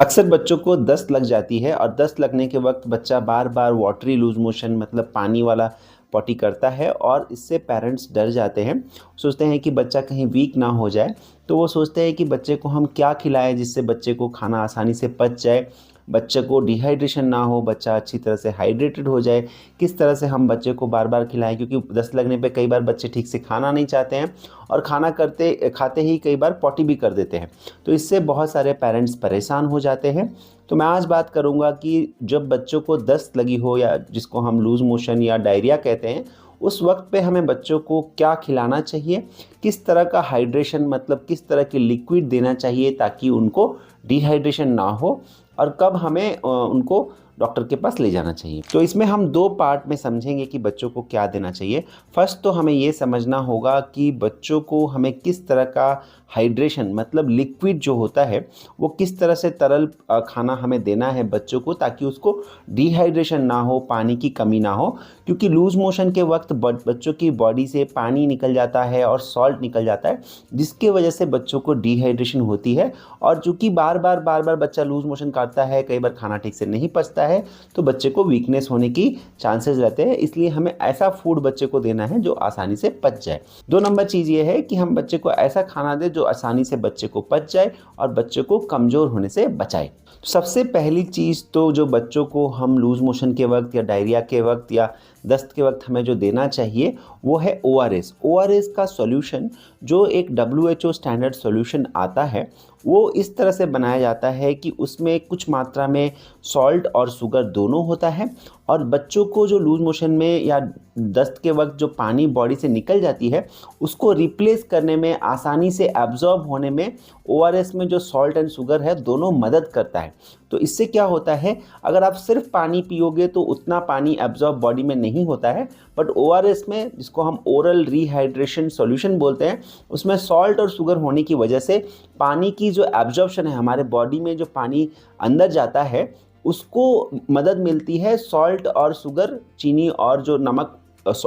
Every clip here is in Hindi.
अक्सर बच्चों को दस्त लग जाती है और दस्त लगने के वक्त बच्चा बार बार वाटरी लूज मोशन मतलब पानी वाला पॉटी करता है और इससे पेरेंट्स डर जाते हैं। सोचते हैं कि बच्चा कहीं वीक ना हो जाए, तो वो सोचते हैं कि बच्चे को हम क्या खिलाएं जिससे बच्चे को खाना आसानी से पच जाए, बच्चे को डिहाइड्रेशन ना हो, बच्चा अच्छी तरह से हाइड्रेटेड हो जाए। किस तरह से हम बच्चे को बार बार खिलाएं, क्योंकि दस्त लगने पे कई बार बच्चे ठीक से खाना नहीं चाहते हैं और खाना करते खाते ही कई बार पॉटी भी कर देते हैं। तो इससे बहुत सारे पेरेंट्स परेशान हो जाते हैं। तो मैं आज बात करूंगा कि जब बच्चों को दस्त लगी हो या जिसको हम लूज मोशन या डायरिया कहते हैं, उस वक्त पे हमें बच्चों को क्या खिलाना चाहिए, किस तरह का हाइड्रेशन मतलब किस तरह की लिक्विड देना चाहिए ताकि उनको डिहाइड्रेशन ना हो, और कब हमें उनको डॉक्टर के पास ले जाना चाहिए। तो इसमें हम दो पार्ट में समझेंगे कि बच्चों को क्या देना चाहिए। फर्स्ट तो हमें ये समझना होगा कि बच्चों को हमें किस तरह का हाइड्रेशन मतलब लिक्विड जो होता है वो किस तरह से तरल खाना हमें देना है बच्चों को, ताकि उसको डिहाइड्रेशन ना हो, पानी की कमी ना हो। क्योंकि लूज मोशन के वक्त बच्चों की बॉडी से पानी निकल जाता है और सॉल्ट निकल जाता है, जिसके वजह से बच्चों को डिहाइड्रेशन होती है। और चूँकि बार बार बच्चा लूज मोशन करता है, कई बार खाना ठीक से नहीं पचता है, तो बच्चे को वीकनेस होने की चांसेस रहते हैं। इसलिए हमें ऐसा फूड बच्चे को देना है जो आसानी से पच जाए। दो नंबर चीज़ ये है कि हम बच्चे को ऐसा खाना दें जो आसानी से बच्चे को पच जाए और बच्चे को कमज़ोर होने से बचाए। तो सबसे पहली चीज़ तो जो बच्चों को हम लूज मोशन के वक्त या डायरिया के वक्त या दस्त के वक्त हमें जो देना चाहिए वो है ORS। ORS का सॉल्यूशन जो एक WHO स्टैंडर्ड सॉल्यूशन आता है, वो इस तरह से बनाया जाता है कि उसमें कुछ मात्रा में सॉल्ट और शुगर दोनों होता है। और बच्चों को जो लूज मोशन में या दस्त के वक्त जो पानी बॉडी से निकल जाती है उसको रिप्लेस करने में, आसानी से एब्जॉर्ब होने में ORS में जो सॉल्ट एंड शुगर है दोनों मदद करता है। तो इससे क्या होता है, अगर आप सिर्फ पानी पियोगे तो उतना पानी एब्जॉर्ब बॉडी में नहीं होता है, बट ORS में, जिसको हम ओरल रिहाइड्रेशन सॉल्यूशन बोलते हैं, उसमें सॉल्ट और शुगर होने की वजह से पानी की जो एब्जॉर्प्शन है, हमारे बॉडी में जो पानी अंदर जाता है उसको मदद मिलती है। सॉल्ट और शुगर, चीनी और जो नमक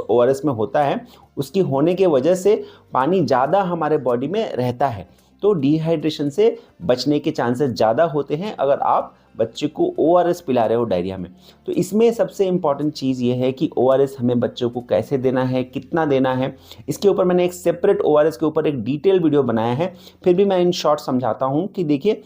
ORS में होता है उसकी होने के वजह से पानी ज़्यादा हमारे बॉडी में रहता है, तो डिहाइड्रेशन से बचने के चांसेस ज़्यादा होते हैं अगर आप बच्चे को ORS पिला रहे हो डायरिया में। तो इसमें सबसे इम्पॉर्टेंट चीज़ ये है कि ORS हमें बच्चों को कैसे देना है, कितना देना है, इसके ऊपर मैंने एक सेपरेट ORS के ऊपर एक डिटेल वीडियो बनाया है। फिर भी मैं इन शॉर्ट समझाता हूँ कि देखिए,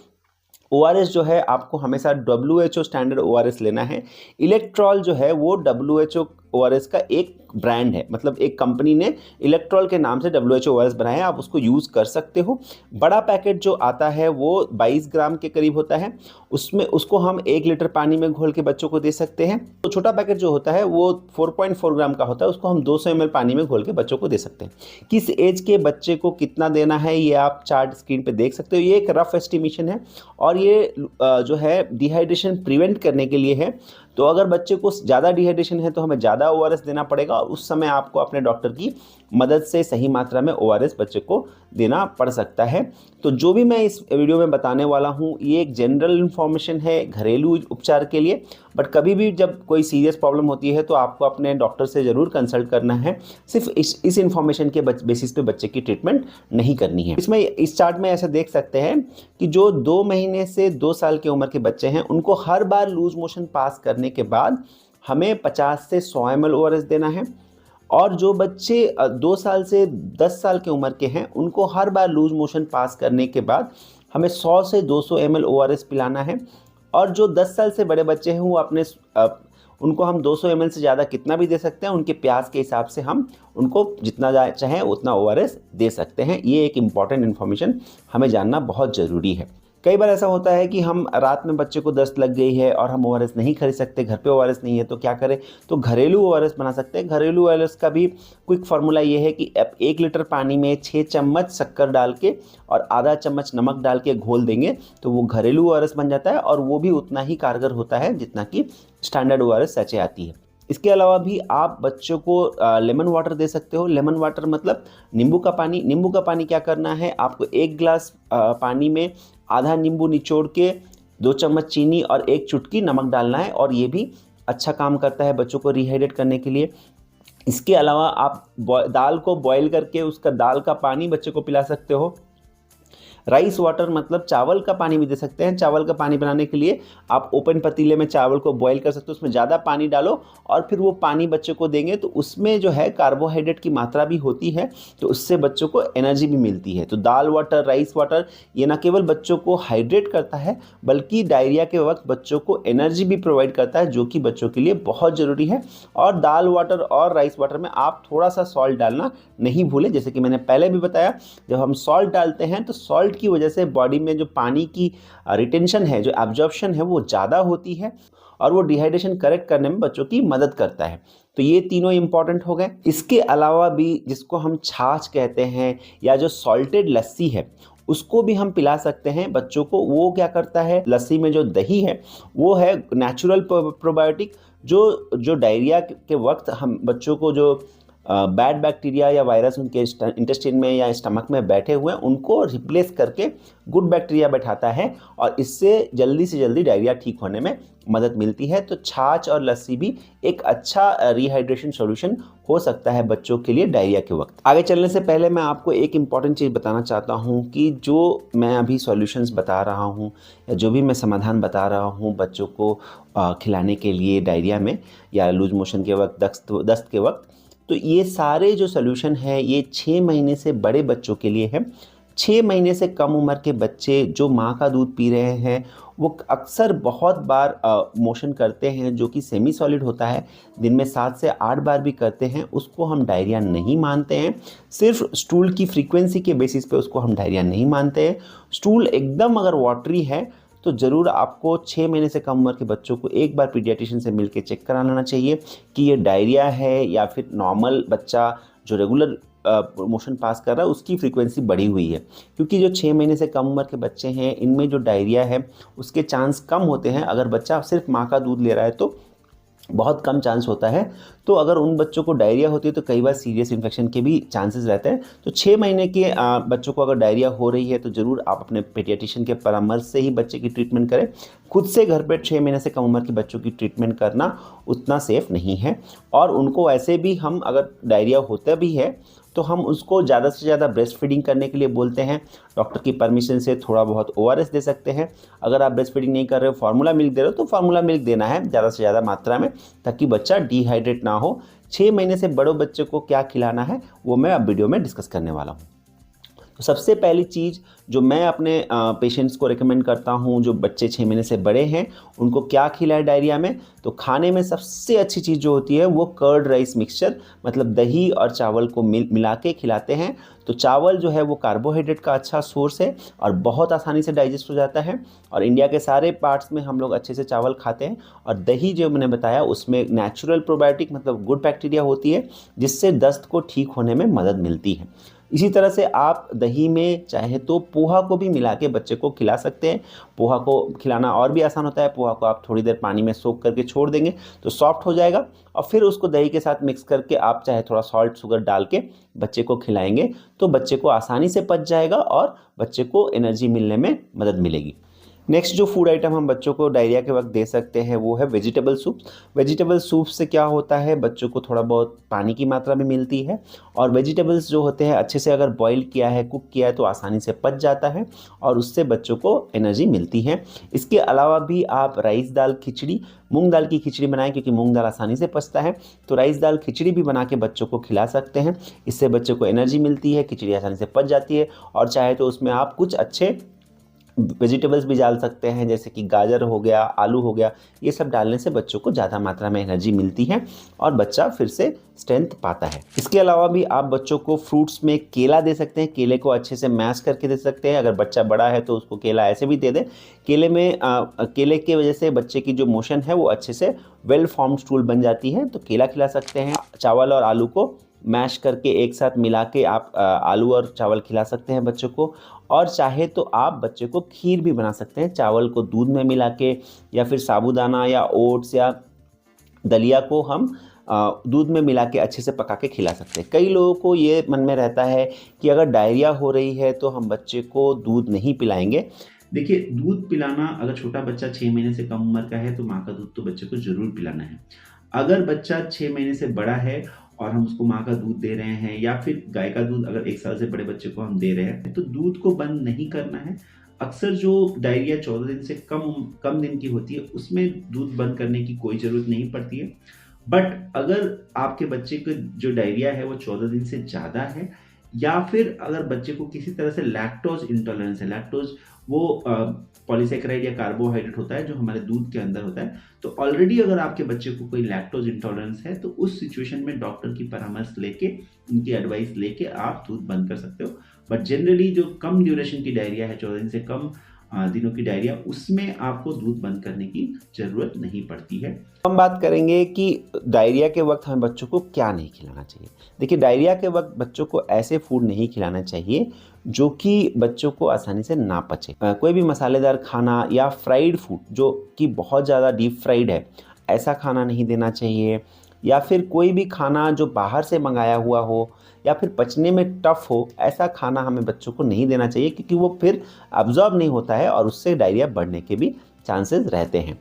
ORS जो है आपको हमेशा WHO स्टैंडर्ड ORS लेना है। इलेक्ट्रॉल जो है वो WHO ORS का एक ब्रांड है, मतलब एक कंपनी ने इलेक्ट्रॉल के नाम से WHO ORS बनाया है, आप उसको यूज़ कर सकते हो। बड़ा पैकेट जो आता है वो 22 ग्राम के करीब होता है, उसमें उसको हम 1 लीटर पानी में घोल के बच्चों को दे सकते हैं। तो छोटा पैकेट जो होता है वो 4.4 ग्राम का होता है, उसको हम 200 ml पानी में घोल के बच्चों को दे सकते हैं। किस एज के बच्चे को कितना देना है ये आप चार्ट स्क्रीन पे देख सकते हो। ये एक रफ एस्टिमेशन है और ये जो है डिहाइड्रेशन प्रिवेंट करने के लिए है। तो अगर बच्चे को ज़्यादा डिहाइड्रेशन है तो हमें ज़्यादा ORS देना पड़ेगा और उस समय आपको अपने डॉक्टर की मदद से सही मात्रा में ORS बच्चे को देना पड़ सकता है। तो जो भी मैं इस वीडियो में बताने वाला हूँ ये एक जनरल इन्फॉर्मेशन है घरेलू उपचार के लिए, बट कभी भी जब कोई सीरियस प्रॉब्लम होती है तो आपको अपने डॉक्टर से ज़रूर कंसल्ट करना है। सिर्फ इस इन्फॉर्मेशन के बेसिस पे बच्चे की ट्रीटमेंट नहीं करनी है। इसमें इस चार्ट में ऐसे देख सकते हैं कि जो 2 महीने से 2 साल की उम्र के बच्चे हैं उनको हर बार लूज मोशन पास करने के बाद हमें 50 से 100 ml ORS देना है। और जो बच्चे 2 साल से 10 साल की उम्र के हैं उनको हर बार लूज मोशन पास करने के बाद हमें 100 से 200 ml ORS पिलाना है। और जो 10 साल से बड़े बच्चे हैं वो उनको हम 200 ml से ज़्यादा कितना भी दे सकते हैं, उनके प्यास के हिसाब से हम उनको जितना चाहें उतना ORS दे सकते हैं। ये एक इम्पॉर्टेंट इन्फॉर्मेशन हमें जानना बहुत ज़रूरी है। कई बार ऐसा होता है कि हम रात में बच्चे को दस्त लग गई है और हम ORS नहीं खरीद सकते, घर पे ORS नहीं है, तो क्या करें, तो घरेलू ORS बना सकते हैं। घरेलू ORS का भी क्विक फार्मूला ये है कि 1 लीटर पानी में 6 चम्मच शक्कर डाल के और आधा चम्मच नमक डाल के घोल देंगे तो वो घरेलू ORS बन जाता है और वो भी उतना ही कारगर होता है जितना कि स्टैंडर्ड ORS सैचे आती है। इसके अलावा भी आप बच्चों को लेमन वाटर दे सकते हो। लेमन वाटर मतलब नींबू का पानी। नींबू का पानी क्या करना है, आपको 1 गिलास पानी में आधा नींबू निचोड़ के 2 चम्मच चीनी और 1 चुटकी नमक डालना है और ये भी अच्छा काम करता है बच्चों को रिहाइड्रेट करने के लिए। इसके अलावा आप दाल को बॉईल करके उसका दाल का पानी बच्चे को पिला सकते हो। राइस वाटर मतलब चावल का पानी भी दे सकते हैं। चावल का पानी बनाने के लिए आप ओपन पतीले में चावल को बॉईल कर सकते हो, उसमें ज़्यादा पानी डालो और फिर वो पानी बच्चे को देंगे तो उसमें जो है कार्बोहाइड्रेट की मात्रा भी होती है, तो उससे बच्चों को एनर्जी भी मिलती है। तो दाल वाटर, राइस वाटर ये ना केवल बच्चों को हाइड्रेट करता है बल्कि डायरिया के वक्त बच्चों को एनर्जी भी प्रोवाइड करता है, जो कि बच्चों के लिए बहुत ज़रूरी है। और दाल वाटर और राइस वाटर में आप थोड़ा सा सॉल्ट डालना नहीं भूलें। जैसे कि मैंने पहले भी बताया, जब हम सॉल्ट डालते हैं तो सॉल्ट की वजह से बॉडी में जो पानी की रिटेंशन है, जो एब्जॉर्प्शन है, वो ज़्यादा होती है और वो डिहाइड्रेशन करेक्ट करने में बच्चों की मदद करता है। तो ये तीनों इंपॉर्टेंट हो गए। इसके अलावा भी जिसको हम छाछ कहते हैं या जो सॉल्टेड लस्सी है उसको भी हम पिला सकते हैं बच्चों को। वो क्या करता है, लस्सी में जो दही है वो है नेचुरल प्रोबायोटिक, जो जो डायरिया के वक्त हम बच्चों को जो बैड बैक्टीरिया या वायरस उनके इंटेस्टाइन में या स्टमक में बैठे हुए हैं उनको रिप्लेस करके गुड बैक्टीरिया बैठाता है और इससे जल्दी से जल्दी डायरिया ठीक होने में मदद मिलती है। तो छाछ और लस्सी भी एक अच्छा रिहाइड्रेशन सॉल्यूशन हो सकता है बच्चों के लिए डायरिया के वक्त। आगे चलने से पहले मैं आपको एक इम्पॉर्टेंट चीज़ बताना चाहता हूँ कि जो मैं अभी सॉल्यूशंस बता रहा हूँ या जो भी मैं समाधान बता रहा हूँ बच्चों को खिलाने के लिए डायरिया में या लूज मोशन के वक्त, दस्त के वक्त, तो ये सारे जो सॉल्यूशन है ये 6 महीने से बड़े बच्चों के लिए है। 6 महीने से कम उम्र के बच्चे जो माँ का दूध पी रहे हैं वो अक्सर बहुत बार मोशन करते हैं जो कि सेमी सॉलिड होता है, दिन में 7 से 8 बार भी करते हैं, उसको हम डायरिया नहीं मानते हैं। सिर्फ स्टूल की फ्रीक्वेंसी के बेसिस पे उसको हम डायरिया नहीं मानते हैं। स्टूल एकदम अगर वाटरी है तो ज़रूर आपको 6 महीने से कम उम्र के बच्चों को एक बार पीडियाट्रिशियन से मिलकर चेक करा लेना चाहिए कि ये डायरिया है या फिर नॉर्मल बच्चा जो रेगुलर मोशन पास कर रहा है उसकी फ्रीक्वेंसी बढ़ी हुई है। क्योंकि जो 6 महीने से कम उम्र के बच्चे हैं इनमें जो डायरिया है उसके चांस कम होते हैं। अगर बच्चा सिर्फ माँ का दूध ले रहा है तो बहुत कम चांस होता है। तो अगर उन बच्चों को डायरिया होती है तो कई बार सीरियस इन्फेक्शन के भी चांसेस रहते हैं। तो 6 महीने के बच्चों को अगर डायरिया हो रही है तो ज़रूर आप अपने पीडियाट्रिशियन के परामर्श से ही बच्चे की ट्रीटमेंट करें। खुद से घर पर 6 महीने से कम उम्र के बच्चों की ट्रीटमेंट करना उतना सेफ़ नहीं है। और उनको ऐसे भी हम अगर डायरिया होता भी है तो हम उसको ज़्यादा से ज़्यादा ब्रेस्ट फीडिंग करने के लिए बोलते हैं। डॉक्टर की परमिशन से थोड़ा बहुत ORS दे सकते हैं। अगर आप ब्रेस्ट फीडिंग नहीं कर रहे हो, फार्मूला मिल्क दे रहे हो तो फार्मूला मिल्क देना है ज़्यादा से ज़्यादा मात्रा में, ताकि बच्चा डिहाइड्रेट ना हो। 6 महीने से बड़े बच्चे को क्या खिलाना है वो मैं अब वीडियो में डिस्कस करने वाला हूँ। तो सबसे पहली चीज़ जो मैं अपने पेशेंट्स को रेकमेंड करता हूँ जो बच्चे 6 महीने से बड़े हैं उनको क्या खिलाए डायरिया में, तो खाने में सबसे अच्छी चीज़ जो होती है वो कर्ड राइस मिक्सचर, मतलब दही और चावल को मिला के खिलाते हैं। तो चावल जो है वो कार्बोहाइड्रेट का अच्छा सोर्स है और बहुत आसानी से डाइजेस्ट हो जाता है और इंडिया के सारे पार्ट्स में हम लोग अच्छे से चावल खाते हैं। और दही जो मैंने बताया उसमें नेचुरल प्रोबायोटिक मतलब गुड बैक्टीरिया होती है जिससे दस्त को ठीक होने में मदद मिलती है। इसी तरह से आप दही में चाहे तो पोहा को भी मिला के बच्चे को खिला सकते हैं। पोहा को खिलाना और भी आसान होता है। पोहा को आप थोड़ी देर पानी में सोख करके छोड़ देंगे तो सॉफ्ट हो जाएगा और फिर उसको दही के साथ मिक्स करके आप चाहे थोड़ा सॉल्ट शुगर डाल के बच्चे को खिलाएंगे तो बच्चे को आसानी से पच जाएगा और बच्चे को एनर्जी मिलने में मदद मिलेगी। नेक्स्ट जो फूड आइटम हम बच्चों को डायरिया के वक्त दे सकते हैं वो है वेजिटेबल सूप। वेजिटेबल सूप से क्या होता है, बच्चों को थोड़ा बहुत पानी की मात्रा भी मिलती है और वेजिटेबल्स जो होते हैं अच्छे से अगर बॉईल किया है, कुक किया है तो आसानी से पच जाता है और उससे बच्चों को एनर्जी मिलती है। इसके अलावा भी आप राइस दाल खिचड़ी, मूंग दाल की खिचड़ी बनाएं क्योंकि मूंग दाल आसानी से पचता है, तो राइस दाल खिचड़ी भी बना के बच्चों को खिला सकते हैं। इससे बच्चों को एनर्जी मिलती है, खिचड़ी आसानी से पच जाती है और चाहे तो उसमें आप कुछ अच्छे वेजिटेबल्स भी डाल सकते हैं जैसे कि गाजर हो गया, आलू हो गया। ये सब डालने से बच्चों को ज़्यादा मात्रा में एनर्जी मिलती है और बच्चा फिर से स्ट्रेंथ पाता है। इसके अलावा भी आप बच्चों को फ्रूट्स में केला दे सकते हैं। केले को अच्छे से मैश करके दे सकते हैं। अगर बच्चा बड़ा है तो उसको केला ऐसे भी दे दें। केले में केले की वजह से बच्चे की जो मोशन है वो अच्छे से वेल फॉर्म्ड स्टूल बन जाती है, तो केला खिला सकते हैं। चावल और आलू को मैश करके एक साथ मिला के आप आलू और चावल खिला सकते हैं बच्चों को। और चाहे तो आप बच्चे को खीर भी बना सकते हैं, चावल को दूध में मिला के या फिर साबूदाना या ओट्स या दलिया को हम दूध में मिला के अच्छे से पका के खिला सकते हैं। कई लोगों को ये मन में रहता है कि अगर डायरिया हो रही है तो हम बच्चे को दूध नहीं पिलाएंगे। देखिए, दूध पिलाना, अगर छोटा बच्चा 6 महीने से कम उम्र का है तो माँ का दूध तो बच्चे को ज़रूर पिलाना है। अगर बच्चा 6 महीने से बड़ा है और हम उसको माँ का दूध दे रहे हैं या फिर गाय का दूध अगर 1 साल से बड़े बच्चे को हम दे रहे हैं, तो दूध को बंद नहीं करना है। अक्सर जो डायरिया 14 दिन से कम दिन की होती है, उसमें दूध बंद करने की कोई ज़रूरत नहीं पड़ती है। बट अगर आपके बच्चे को जो डायरिया है वो 14 दिन से ज़्यादा है, या फिर अगर बच्चे को किसी तरह से लैक्टोज इंटॉलरेंस है, लैक्टोज वो पॉलीसैकेराइड या कार्बोहाइड्रेट होता है जो हमारे दूध के अंदर होता है, तो ऑलरेडी अगर आपके बच्चे को कोई लैक्टोज इंटॉलरेंस है तो उस सिचुएशन में डॉक्टर की परामर्श लेके, उनकी एडवाइस लेके आप दूध बंद कर सकते हो। बट जनरली जो कम ड्यूरेशन की डायरिया है, 14 दिन से कम दिनों की डायरिया, उसमें आपको दूध बंद करने की ज़रूरत नहीं पड़ती है। हम बात करेंगे कि डायरिया के वक्त हमें बच्चों को क्या नहीं खिलाना चाहिए। देखिए, डायरिया के वक्त बच्चों को ऐसे फूड नहीं खिलाना चाहिए जो कि बच्चों को आसानी से ना पचे। कोई भी मसालेदार खाना या फ्राइड फूड जो कि बहुत ज़्यादा डीप फ्राइड है, ऐसा खाना नहीं देना चाहिए। या फिर कोई भी खाना जो बाहर से मंगाया हुआ हो या फिर पचने में टफ़ हो, ऐसा खाना हमें बच्चों को नहीं देना चाहिए, क्योंकि वो फिर अब्ज़ॉर्ब नहीं होता है और उससे डायरिया बढ़ने के भी चांसेस रहते हैं।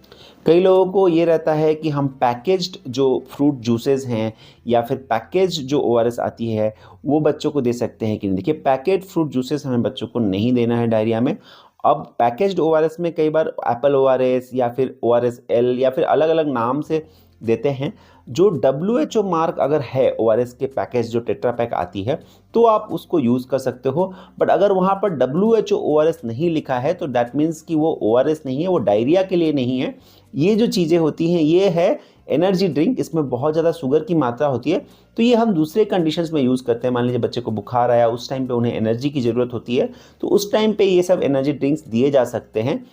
कई लोगों को ये रहता है कि हम पैकेज्ड जो फ्रूट जूसेस हैं या फिर पैकेज्ड जो ओआरएस आती है वो बच्चों को दे सकते हैं कि नहीं। देखिए, पैकेज्ड फ्रूट जूसेस हमें बच्चों को नहीं देना है डायरिया में। अब पैकेज्ड ओआरएस में कई बार एप्पल ओआरएस या फिर ओआरएस एल या फिर अलग अलग नाम से देते हैं। जो WHO मार्क अगर है ओआरएस के पैकेज जो टेट्रा पैक आती है, तो आप उसको यूज़ कर सकते हो। बट अगर वहाँ पर WHO ओआरएस नहीं लिखा है तो दैट मीन्स कि वो ओआरएस नहीं है, वो डायरिया के लिए नहीं है। ये जो चीज़ें होती हैं ये है एनर्जी ड्रिंक, इसमें बहुत ज़्यादा शुगर की मात्रा होती है, तो ये हम दूसरे कंडीशंस में यूज़ करते हैं। मान लीजिए बच्चे को बुखार आया, उस टाइम पे उन्हें एनर्जी की ज़रूरत होती है, तो उस टाइम पे ये सब एनर्जी ड्रिंक्स दिए जा सकते हैं।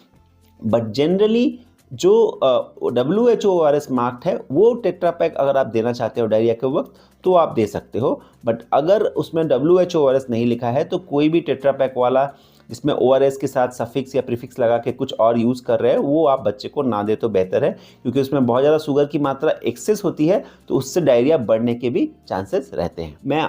बट जनरली जो WHO ओआरएस मार्क्ड है वो टेट्रा पैक अगर आप देना चाहते हो डायरिया के वक्त तो आप दे सकते हो। बट अगर उसमें WHO ओआरएस नहीं लिखा है तो कोई भी टेट्रा पैक वाला जिसमें ओआरएस के साथ सफिक्स या प्रीफिक्स लगा के कुछ और यूज़ कर रहे हैं, वो आप बच्चे को ना दे तो बेहतर है, क्योंकि उसमें बहुत ज़्यादा शुगर की मात्रा एक्सेस होती है, तो उससे डायरिया बढ़ने के भी चांसेस रहते हैं। मैं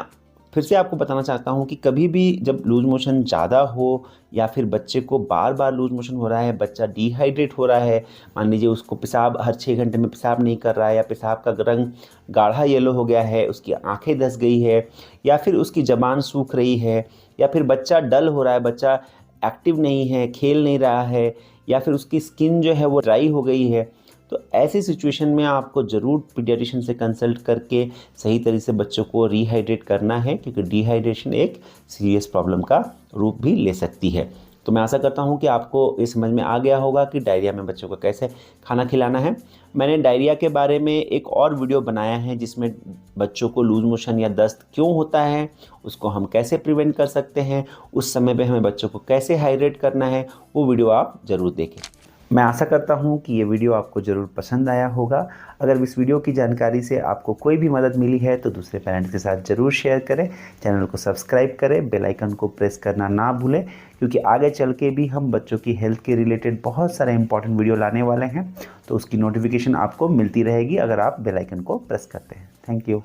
फिर से आपको बताना चाहता हूँ कि कभी भी जब लूज मोशन ज़्यादा हो या फिर बच्चे को बार बार लूज मोशन हो रहा है, बच्चा डिहाइड्रेट हो रहा है, मान लीजिए उसको पेशाब हर 6 घंटे में पेशाब नहीं कर रहा है, या पेशाब का रंग गाढ़ा येलो हो गया है, उसकी आंखें धंस गई है, या फिर उसकी ज़बान सूख रही है, या फिर बच्चा डल हो रहा है, बच्चा एक्टिव नहीं है, खेल नहीं रहा है, या फिर उसकी स्किन जो है वो ड्राई हो गई है, तो ऐसी सिचुएशन में आपको ज़रूर पीडियाट्रिशियन से कंसल्ट करके सही तरीके से बच्चों को रिहाइड्रेट करना है, क्योंकि डिहाइड्रेशन एक सीरियस प्रॉब्लम का रूप भी ले सकती है। तो मैं आशा करता हूँ कि आपको ये समझ में आ गया होगा कि डायरिया में बच्चों को कैसे खाना खिलाना है। मैंने डायरिया के बारे में एक और वीडियो बनाया है जिसमें बच्चों को लूज मोशन या दस्त क्यों होता है, उसको हम कैसे प्रिवेंट कर सकते हैं, उस समय पे हमें बच्चों को कैसे हाइड्रेट करना है, वो वीडियो आप ज़रूर देखें। मैं आशा करता हूँ कि ये वीडियो आपको ज़रूर पसंद आया होगा। अगर इस वीडियो की जानकारी से आपको कोई भी मदद मिली है तो दूसरे पेरेंट्स के साथ ज़रूर शेयर करें, चैनल को सब्सक्राइब करें, बेल आइकन को प्रेस करना ना भूलें, क्योंकि आगे चल के भी हम बच्चों की हेल्थ के रिलेटेड बहुत सारे इंपॉर्टेंट वीडियो लाने वाले हैं, तो उसकी नोटिफिकेशन आपको मिलती रहेगी अगर आप बेल आइकन को प्रेस करते हैं। Thank you.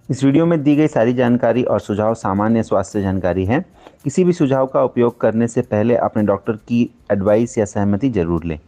इस वीडियो में दी गई सारी जानकारी और सुझाव सामान्य स्वास्थ्य जानकारी हैं। किसी भी सुझाव का उपयोग करने से पहले अपने डॉक्टर की एडवाइस या सहमति जरूर लें।